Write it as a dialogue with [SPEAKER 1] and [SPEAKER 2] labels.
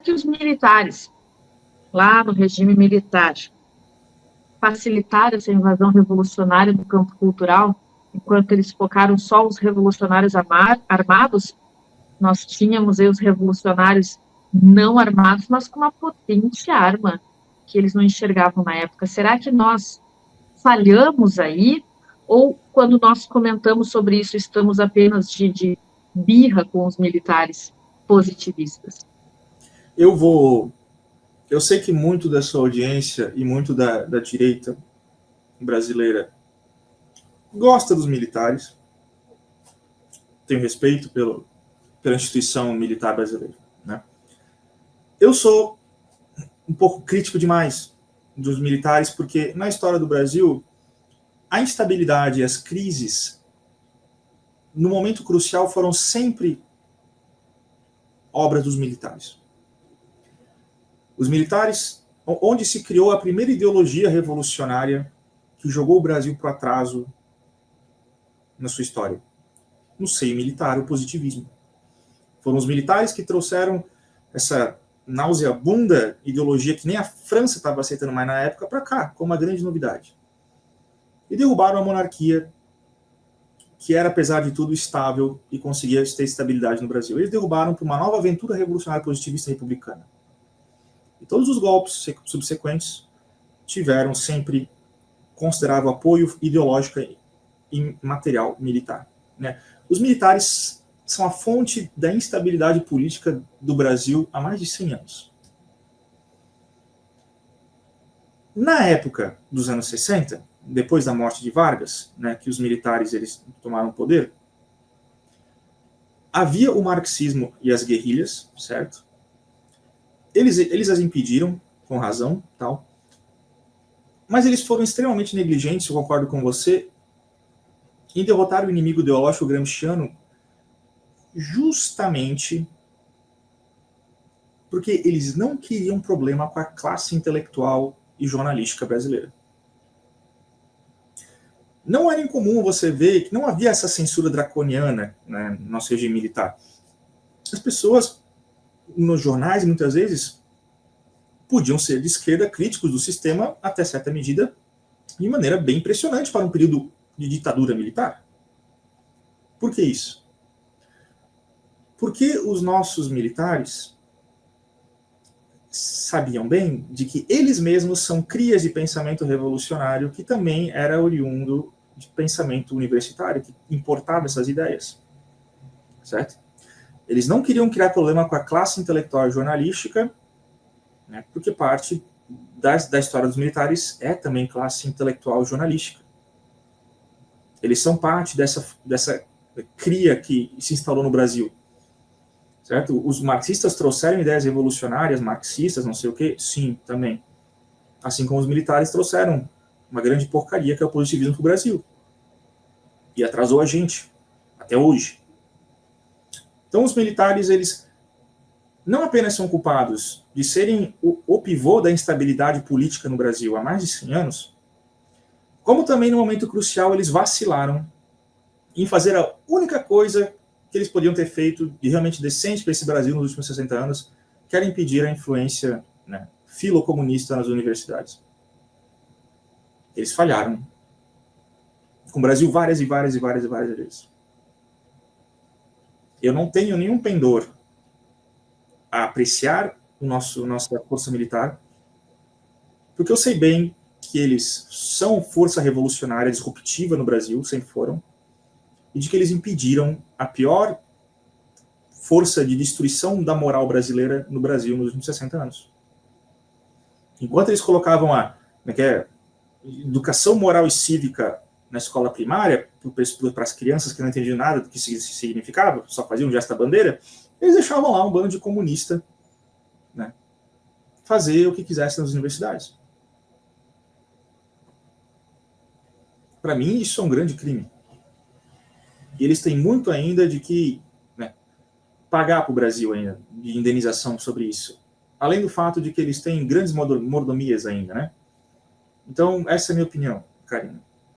[SPEAKER 1] que os militares, lá no regime militar, facilitaram essa invasão revolucionária no campo cultural, enquanto eles focaram só os revolucionários armados, nós tínhamos aí os revolucionários não armados, mas com uma potente arma que eles não enxergavam na época. Será que nós falhamos aí? Ou quando nós comentamos sobre isso, estamos apenas de birra com os militares positivistas?
[SPEAKER 2] Eu sei que muito da sua audiência e muito da direita brasileira gosta dos militares, tenho respeito pela instituição militar brasileira, né? Eu sou um pouco crítico demais dos militares, porque na história do Brasil, a instabilidade e as crises, no momento crucial, foram sempre obra dos militares. Os militares, onde se criou a primeira ideologia revolucionária que jogou o Brasil para o atraso na sua história? No seio militar, o positivismo. Foram os militares que trouxeram essa nauseabunda ideologia que nem a França estava aceitando mais na época para cá, como uma grande novidade. E derrubaram a monarquia, que era, apesar de tudo, estável e conseguia ter estabilidade no Brasil. Eles derrubaram para uma nova aventura revolucionária positivista republicana. E todos os golpes subsequentes tiveram sempre considerável apoio ideológico e material militar, né? Os militares são a fonte da instabilidade política do Brasil há mais de 100 anos. Na época dos anos 60, depois da morte de Vargas, né, que os militares eles tomaram o poder, havia o marxismo e as guerrilhas, certo? Eles as impediram, com razão, tal. Mas eles foram extremamente negligentes, eu concordo com você, em derrotar o inimigo ideológico gramsciano justamente porque eles não queriam problema com a classe intelectual e jornalística brasileira. Não era incomum você ver que não havia essa censura draconiana, né, no nosso regime militar. As pessoas, nos jornais, muitas vezes, podiam ser de esquerda, críticos do sistema, até certa medida, de maneira bem impressionante para um período de ditadura militar. Por que isso? Porque os nossos militares sabiam bem de que eles mesmos são crias de pensamento revolucionário que também era oriundo de pensamento universitário, que importava essas ideias. Certo? Eles não queriam criar problema com a classe intelectual e jornalística, né, porque parte da história dos militares é também classe intelectual e jornalística. Eles são parte dessa cria que se instalou no Brasil. Certo? Os marxistas trouxeram ideias revolucionárias, marxistas, não sei o quê? Sim, também. Assim como os militares trouxeram uma grande porcaria que é o positivismo para o Brasil. E atrasou a gente, até hoje. Então os militares, eles não apenas são culpados de serem o pivô da instabilidade política no Brasil há mais de 100 anos, como também no momento crucial eles vacilaram em fazer a única coisa que eles podiam ter feito de realmente decente para esse Brasil nos últimos 60 anos, que era impedir a influência, né, filocomunista nas universidades. Eles falharam com o Brasil várias vezes. Eu não tenho nenhum pendor a apreciar nossa força militar, porque eu sei bem que eles são força revolucionária disruptiva no Brasil, sempre foram, e de que eles impediram a pior força de destruição da moral brasileira no Brasil nos últimos 60 anos. Enquanto eles colocavam a educação moral e cívica na escola primária, para as crianças que não entendiam nada do que isso significava, só faziam um gesto da bandeira, eles deixavam lá um bando de comunista, né, fazer o que quisesse nas universidades. Para mim, isso é um grande crime. E eles têm muito ainda de que, né, pagar para o Brasil ainda, de indenização sobre isso. Além do fato de que eles têm grandes mordomias ainda, né? Então, essa é a minha opinião, Karina.